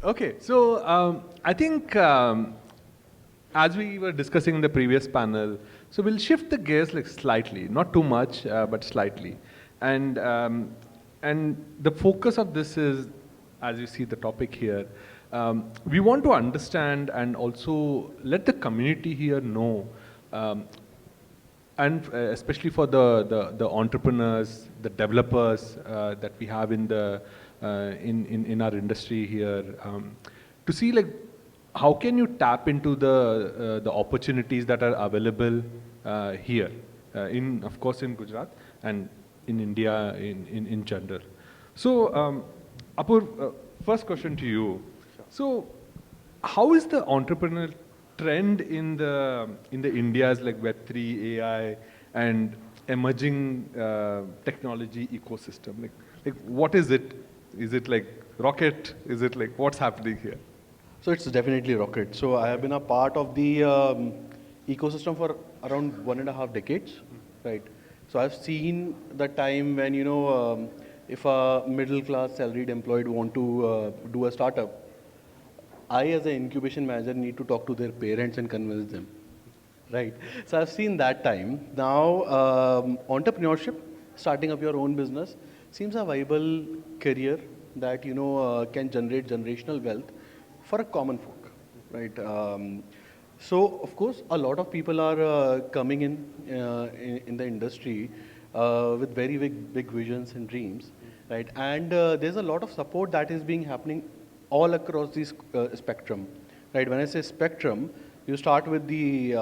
Okay, so I think as we were discussing in the previous panel, so we'll shift the gears like slightly, not too much, but slightly. And the focus of this is, as you see the topic here, we want to understand and also let the community here know, and especially for the entrepreneurs, the developers that we have in the in our industry here, to see like how can you tap into the opportunities that are available here, in of course in Gujarat and in India in general. So Apoorv, first question to you. So how is the entrepreneurial trend in the India's like Web3, AI, and emerging technology ecosystem? Like what is it? Is it like rocket? Is it like what's happening here? So it's definitely rocket. So I have been a part of the ecosystem for around 1.5 decades, right? So I've seen the time when, you know, if a middle class salaried employed want to do a startup, I as an incubation manager need to talk to their parents and convince them, right? So I've seen that time. Now, entrepreneurship, starting up your own business, seems a viable career that, you know, can generate generational wealth for a common folk, right? So, of course, a lot of people are coming in the industry with very big visions and dreams, right? And there's a lot of support that is being happening all across this spectrum, right? When I say spectrum, you start with the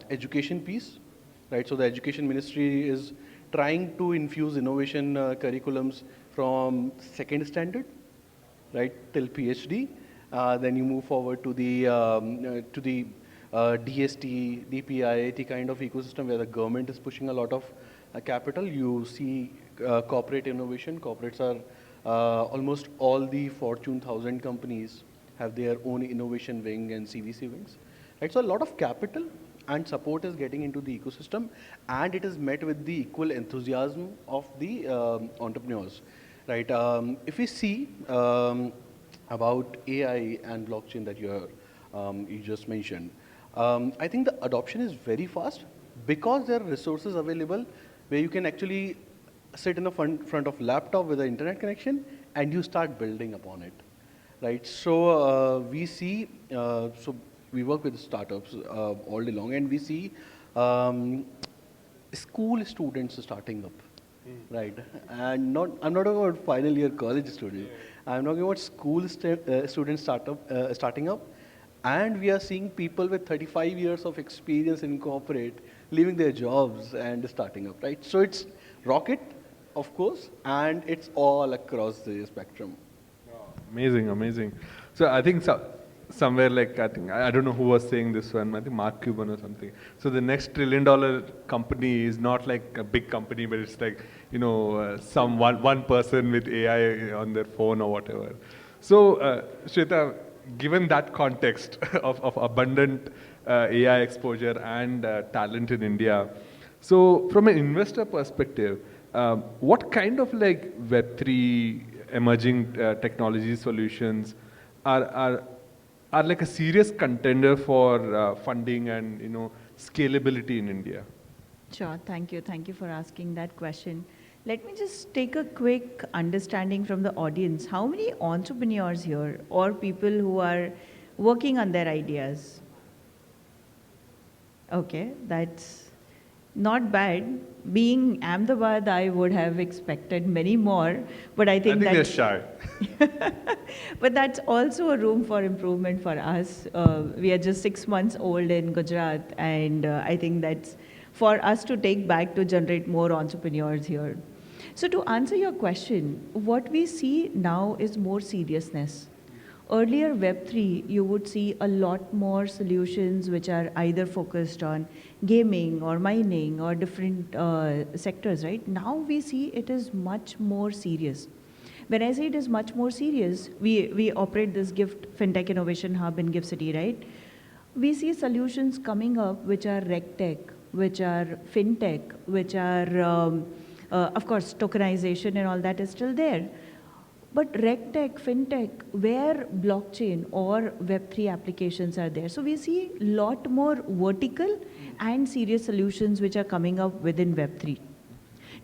education piece, right? So the education ministry is trying to infuse innovation curriculums from second standard, right, till PhD. Then you move forward to the DST, DPI, the kind of ecosystem where the government is pushing a lot of capital. You see corporate innovation. Corporates are almost all the Fortune 1000 companies have their own innovation wing and CVC wings. Right? So a lot of capital and support is getting into the ecosystem, and it is met with the equal enthusiasm of the entrepreneurs. Right? If we see about AI and blockchain that you just mentioned, I think the adoption is very fast because there are resources available where you can actually sit in the front of laptop with an internet connection and you start building upon it, right? So we see, so we work with startups all day long, and we see school students starting up, right? And I'm not talking about final year college students. I'm talking about school students starting up, and we are seeing people with 35 years of experience in corporate leaving their jobs and starting up, right? So it's rocket, of course, and it's all across the spectrum. Amazing, amazing. So I think somewhere like I don't know who was saying this one. I think Mark Cuban or something. So the next $1 trillion company is not like a big company, but it's like, you know, some one person with AI on their phone or whatever. So Sweta, given that context of abundant AI exposure and talent in India, so from an investor perspective, what kind of like Web3 emerging technology solutions are like a serious contender for funding and, you know, scalability in India? Sure, thank you. Thank you for asking that question. Let me just take a quick understanding from the audience. How many entrepreneurs here or people who are working on their ideas? Okay, that's not bad. Being Ahmedabad, I would have expected many more, but I think they're shy. But that's also a room for improvement for us. We are just 6 months old in Gujarat, and I think that's for us to take back to generate more entrepreneurs here. So to answer your question, what we see now is more seriousness. Earlier Web3, you would see a lot more solutions which are either focused on gaming or mining or different sectors, right? Now we see it is much more serious. When I say it is much more serious, we operate this Fintech Innovation Hub in Gift City, right? We see solutions coming up which are RegTech, which are Fintech, which are Of course, tokenization and all that is still there. But RegTech, FinTech, where blockchain or Web3 applications are there. So we see a lot more vertical and serious solutions which are coming up within Web3.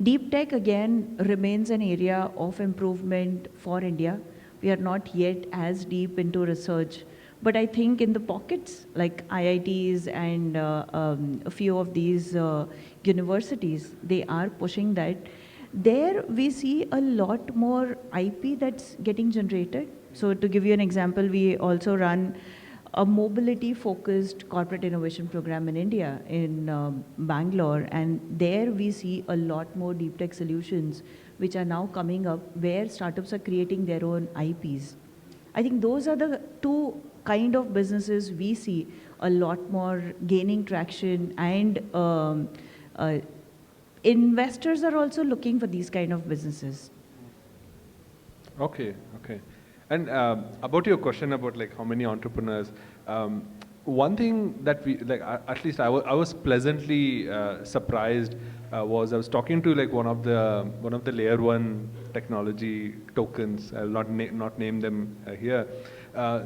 Deep tech again remains an area of improvement for India. We are not yet as deep into research. But I think in the pockets like IITs and a few of these universities, they are pushing that. There we see a lot more IP that's getting generated. So to give you an example, we also run a mobility focused corporate innovation program in India in Bangalore, and there we see a lot more deep tech solutions which are now coming up where startups are creating their own IPs. I think those are the two kind of businesses we see a lot more gaining traction, and investors are also looking for these kind of businesses. Okay, okay. And about your question about like how many entrepreneurs, one thing that we like, at least I was pleasantly surprised was I was talking to like one of the layer one technology tokens. I'll not name them here.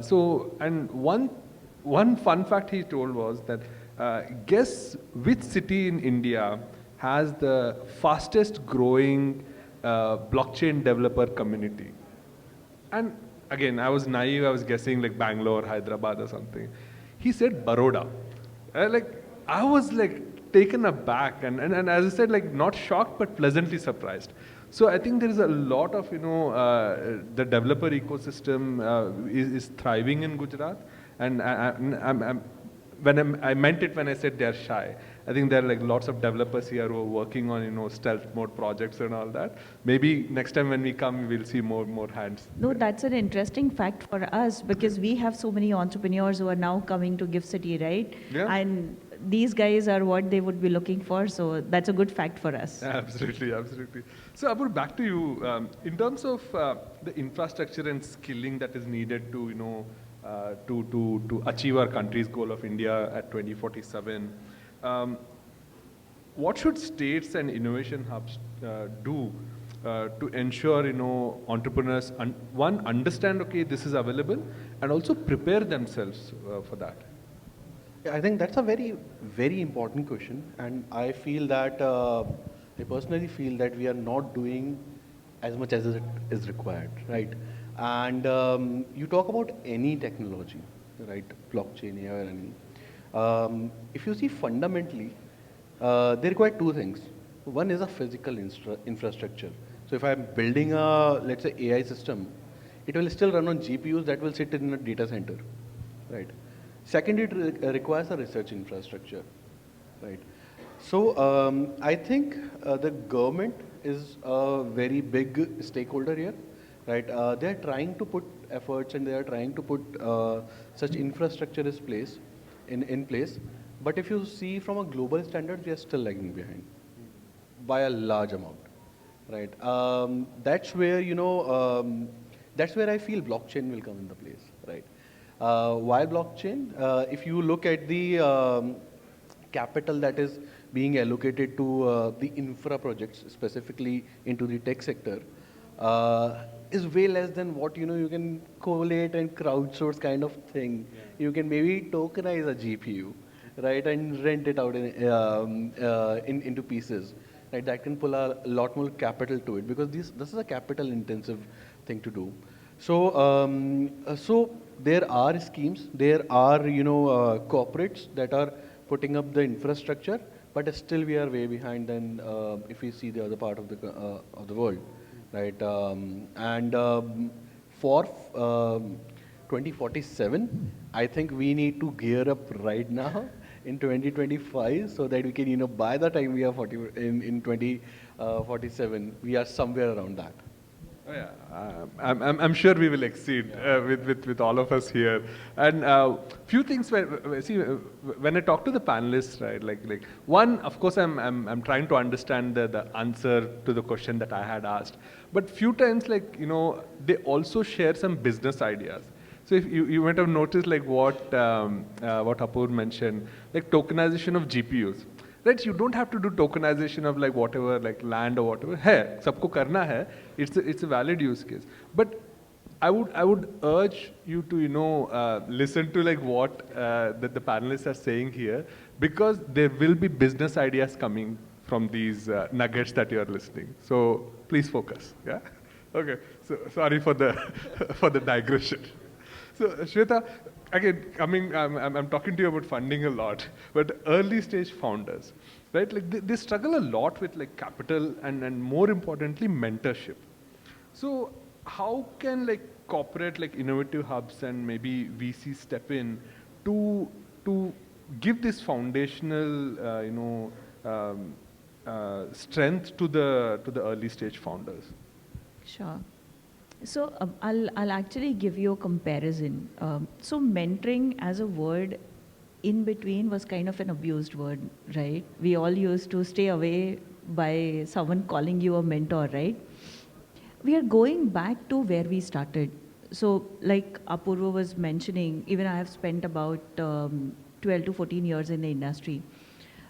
So and one fun fact he told was that guess which city in India has the fastest growing blockchain developer community. And again, I was naive, I was guessing like Bangalore, Hyderabad or something. He said Baroda. I was like taken aback and as I said, like not shocked but pleasantly surprised. So I think there is a lot of, the developer ecosystem is thriving in Gujarat. And I meant it when I said they're shy. I think there are like lots of developers here who are working on, stealth mode projects and all that. Maybe next time when we come, we'll see more hands. No, that's an interesting fact for us because we have so many entrepreneurs who are now coming to Gift City, right? Yeah. And these guys are what they would be looking for. So that's a good fact for us. Absolutely, absolutely. So Apoorv, back to you. In terms of the infrastructure and skilling that is needed to, to achieve our country's goal of India at 2047, what should states and innovation hubs do to ensure entrepreneurs understand this is available and also prepare themselves for that? Yeah, I think that's a very, very important question, and I feel that I personally feel that we are not doing as much as it is required, right? And you talk about any technology, right? Blockchain, AI, or any. If you see fundamentally, they require two things. One is a physical infrastructure. So if I'm building a, let's say, AI system, it will still run on GPUs that will sit in a data center, right? Second, it requires a research infrastructure, right? So I think the government is a very big stakeholder here, right? They are trying to put efforts and they are trying to put such infrastructure in place. But if you see from a global standard, we are still lagging behind by a large amount, right? That's where that's where I feel blockchain will come into place, right? Why blockchain? If you look at the capital that is being allocated to the infra projects, specifically into the tech sector, is way less than what you can collate and crowdsource kind of thing. Yeah. You can maybe tokenize a GPU, right, and rent it out into pieces. Right, that can pull a lot more capital to it because this is a capital intensive thing to do. So so there are schemes, there are corporates that are putting up the infrastructure, but still we are way behind than if we see the other part of the world, right? For 2047, I think we need to gear up right now in 2025 so that we can, by the time we are in 2047, we are somewhere around that. Oh yeah, I'm sure we will exceed with all of us here. And few things when I talk to the panelists, right? Like one, of course, I'm trying to understand the answer to the question that I had asked. But few times, they also share some business ideas. So if you might have noticed, like what Apoorv mentioned, like tokenization of GPUs. right? You don't have to do tokenization of like whatever, like land or whatever. Hai, sabko karna hai. It's a valid use case. But I would urge you to listen to like what the panelists are saying here, because there will be business ideas coming from these nuggets that you are listening. So please focus. Yeah. Okay. So sorry for the for the digression. So Sweta, again, I'm talking to you about funding a lot, but early stage founders, right? Like they struggle a lot with like capital and more importantly mentorship. So how can like corporate like innovative hubs and maybe VC step in to give this foundational strength to the early stage founders? Sure. So I'll actually give you a comparison. So mentoring as a word in between was kind of an abused word, right? We all used to stay away by someone calling you a mentor, right? We are going back to where we started. So like Apoorv was mentioning, even I have spent about 12 to 14 years in the industry.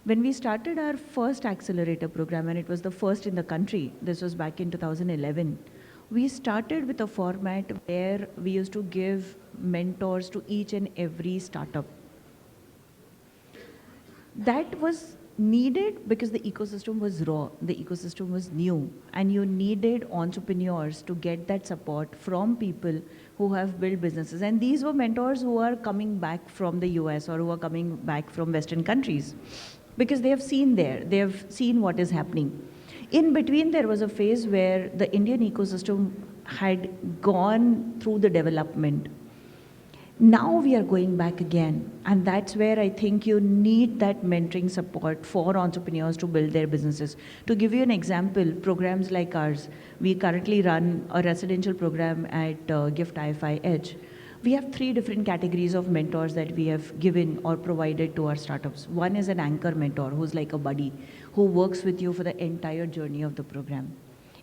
When we started our first accelerator program, and it was the first in the country, this was back in 2011, we started with a format where we used to give mentors to each and every startup. That was needed because the ecosystem was raw, the ecosystem was new, and you needed entrepreneurs to get that support from people who have built businesses. And these were mentors who are coming back from the US or who are coming back from Western countries, because they have seen they have seen what is happening. In between, there was a phase where the Indian ecosystem had gone through the development. Now we are going back again, and that's where I think you need that mentoring support for entrepreneurs to build their businesses. To give you an example, programs like ours, we currently run a residential program at GIFT IFIH. We have 3 different categories of mentors that we have given or provided to our startups. One is an anchor mentor, who's like a buddy, who works with you for the entire journey of the program.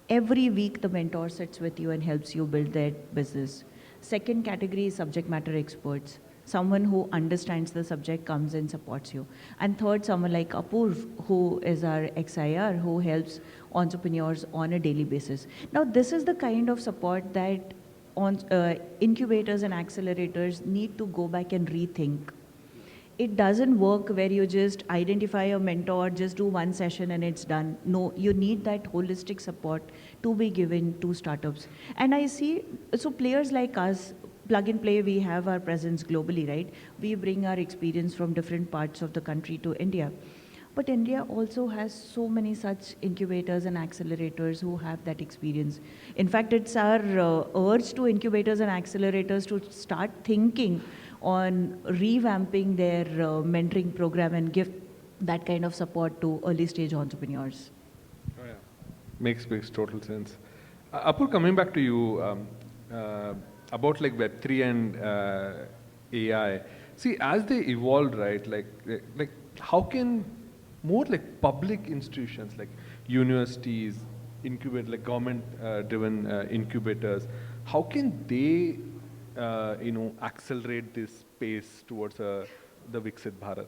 Every week, the mentor sits with you and helps you build their business. Second category is subject matter experts. Someone who understands the subject comes and supports you. And third, someone like Apoorv, who is our XIR, who helps entrepreneurs on a daily basis. Now, this is the kind of support that incubators and accelerators need to go back and rethink. It doesn't work where you just identify a mentor, just do one session and it's done. No, you need that holistic support to be given to startups. And I see, so players like us, plug and play, we have our presence globally, right? We bring our experience from different parts of the country to India. But India also has so many such incubators and accelerators who have that experience. In fact, it's our urge to incubators and accelerators to start thinking on revamping their mentoring program and give that kind of support to early stage entrepreneurs. Oh, yeah. Makes total sense. Apoorv, coming back to you about like Web3 and AI. See, as they evolved, right? Like how can more like public institutions like universities, like government-driven incubators, how can they accelerate this pace towards the Viksit Bharat?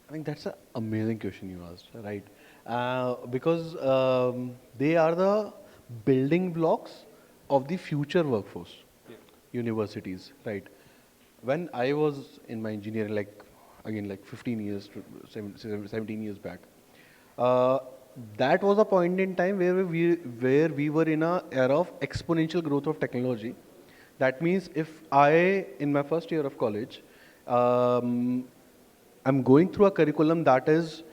I think that's an amazing question you asked, right? Because they are the building blocks of the future workforce, universities, right? When I was in my engineering, like 15 years to 17 years back, that was a point in time where we were in an era of exponential growth of technology. That means if I, in my first year of college, I'm going through a curriculum that is,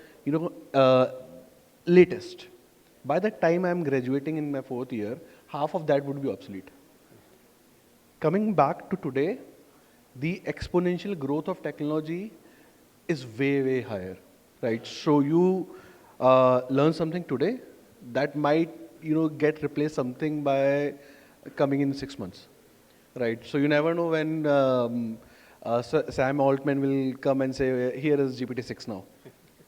latest. By the time I'm graduating in my 4th year, half of that would be obsolete. Coming back to today, the exponential growth of technology is way, way higher, right? So you learn something today that might, get replaced something by coming in 6 months, right? So you never know when Sam Altman will come and say, here is GPT-6 now,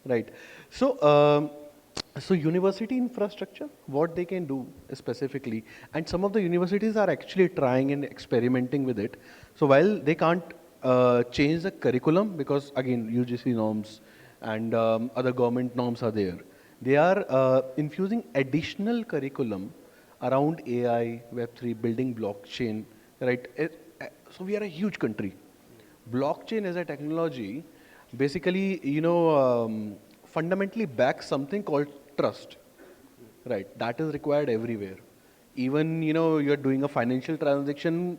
right? So, so university infrastructure, what they can do specifically, and some of the universities are actually trying and experimenting with it. So while they can't change the curriculum, because again, UGC norms, and other government norms are there. They are infusing additional curriculum around AI, Web3, building blockchain, right? So we are a huge country. Blockchain as a technology basically, fundamentally backs something called trust, right? That is required everywhere. Even, you're doing a financial transaction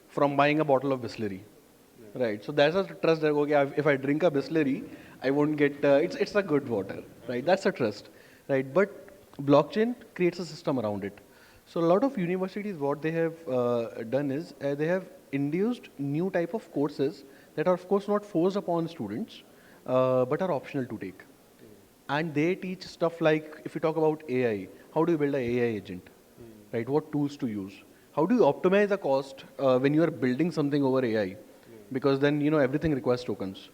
from buying a bottle of Bisleri, right? So that's a trust that, okay, if I drink a Bisleri, I won't get, it's a good water, right? That's a trust, right? But blockchain creates a system around it. So a lot of universities, what they have done is they have induced new type of courses that are of course not forced upon students, but are optional to take. And they teach stuff like, if you talk about AI, how do you build an AI agent, right? What tools to use? How do you optimize the cost when you are building something over AI? Because then, everything requires tokens,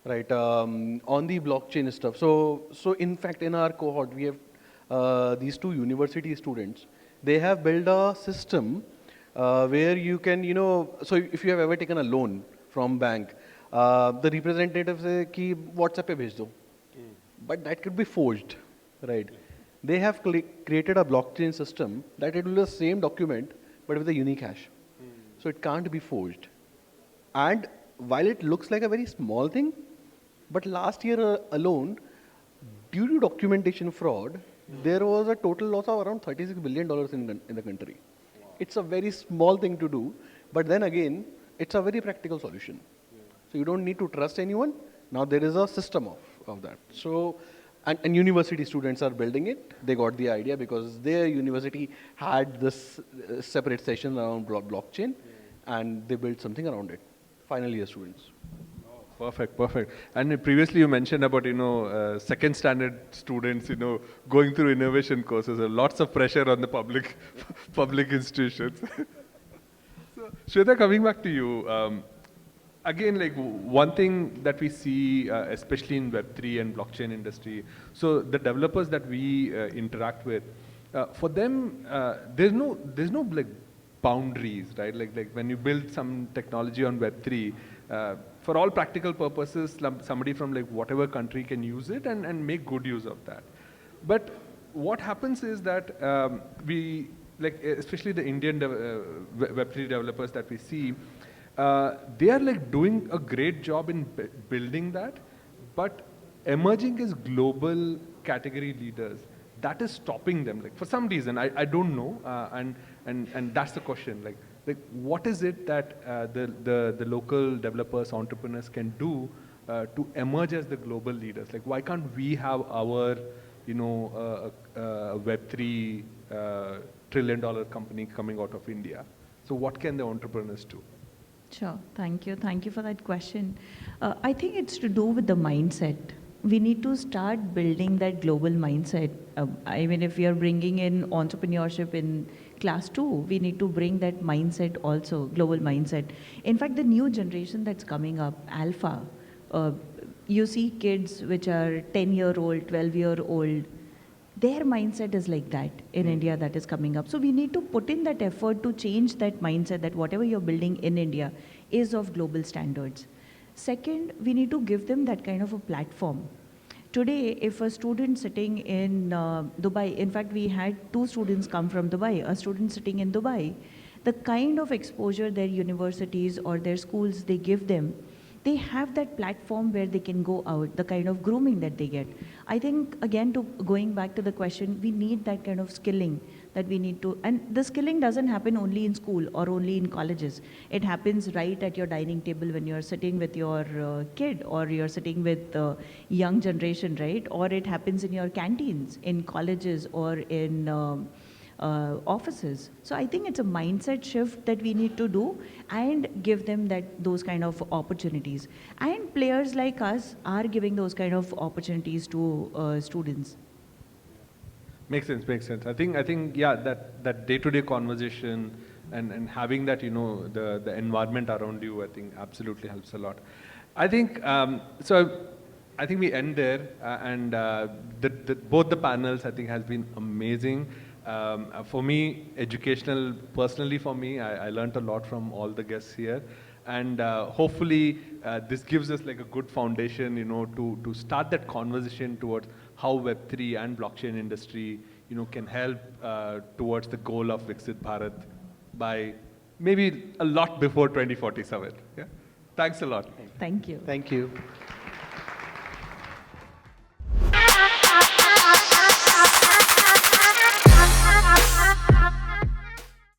right? On the blockchain stuff. So in fact, in our cohort, we have these two university students. They have built a system where you can, so if you have ever taken a loan from bank, the representative say, ki WhatsApp pe bhej do. But that could be forged, right? They have created a blockchain system that it will be the same document, but with a unique hash. So it can't be forged. And while it looks like a very small thing, but last year alone, due to documentation fraud, there was a total loss of around $36 billion in the country. It's a very small thing to do, but then again, it's a very practical solution. So you don't need to trust anyone. Now there is a system of that. So, and university students are building it. They got the idea because their university had this separate session around blockchain, and they built something around it. Final year students. Perfect, perfect. And previously you mentioned about, second standard students, going through innovation courses. Lots of pressure on the public institutions. So, Sweta, coming back to you, again, like one thing that we see, especially in Web3 and blockchain industry, so the developers that we interact with, for them, there's no like boundaries, right? Like when you build some technology on Web3, for all practical purposes, somebody from like whatever country can use it and make good use of that. But what happens is that we, like especially the Indian Web3 developers that we see, they are like doing a great job in building that, but emerging as global category leaders, that is stopping them. Like for some reason, I don't know, and that's the question. Like what is it that the local developers, entrepreneurs can do to emerge as the global leaders? Like why can't we have our, Web3 trillion-dollar company coming out of India? So what can the entrepreneurs do? Sure, thank you. Thank you for that question. I think it's to do with the mindset. We need to start building that global mindset. I mean, if we are bringing in entrepreneurship in class 2, we need to bring that mindset also, global mindset. In fact, the new generation that's coming up, Alpha, you see kids which are 10-year-old, 12-year-old, their mindset is like that in India that is coming up. So we need to put in that effort to change that mindset that whatever you're building in India is of global standards. Second, we need to give them that kind of a platform. Today, if a student sitting in Dubai, in fact, we had 2 students come from Dubai, a student sitting in Dubai, the kind of exposure their universities or their schools, they give them, they have that platform where they can go out, the kind of grooming that they get. I think, again, going back to the question, we need that kind of skilling that we need to, and the skilling doesn't happen only in school or only in colleges. It happens right at your dining table when you're sitting with your kid or you're sitting with young generation, right? Or it happens in your canteens, in colleges or in offices. So I think it's a mindset shift that we need to do and give them those kind of opportunities. And players like us are giving those kind of opportunities to students. Makes sense, makes sense. I think, yeah, that day-to-day conversation and having that, the environment around you, I think absolutely helps a lot. I think, so I think we end there, and both the panels, I think, has been amazing. For me, educational, personally for me, I learned a lot from all the guests here. And hopefully this gives us like a good foundation, to start that conversation towards how Web3 and blockchain industry, can help towards the goal of Viksit Bharat by maybe a lot before 2040 summit. Yeah. Thanks a lot. Thank you. Thank you.